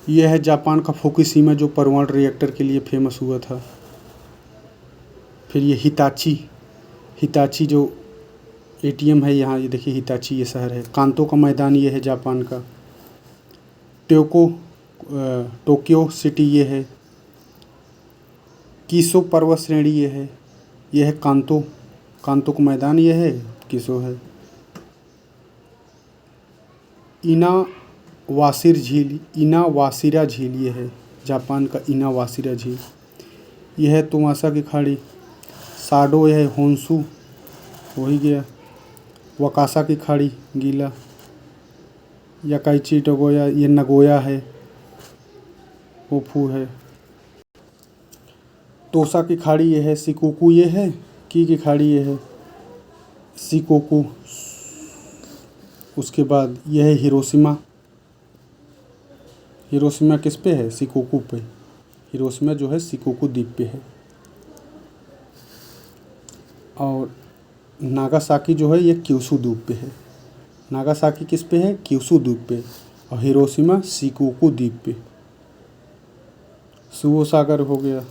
यह है जापान का फुकुशिमा, जो परमाणु रिएक्टर के लिए फेमस हुआ था। फिर ये हिताची, हिताची जो एटीएम है यहाँ, ये देखिए हिताची ये शहर है। कांतो का मैदान ये है जापान का। टोक्यो सिटी ये है। कीसो पर्वत श्रेणी ये है। ये है कांतो, कांतो का मैदान ये है, कीसो है। इनावासिर झील, इनावासिरा झील ये है जापान का, इनावासिरा झील। यह है तुमासा की खाड़ी। साडो यह है होन्शु, वही गया। वकासा की खाड़ी, गीला। याकाइची टोगोया, ये नगोया है। ओफू है। तोसा की खाड़ी ये है। शिकोकू ये है। की खाड़ी ये है शिकोकू। उसके बाद यह है हिरोशिमा। हिरोशिमा किस पे है? शिकोकू पे। हिरोशिमा जो है शिकोकू द्वीप पे है। और नागासाकी जो है ये क्यूशू द्वीप पे है। नागासाकी किस पे है? क्यूशू द्वीप पे। और हिरोशिमा शिकोकू द्वीप पे। सुओ सागर हो गया।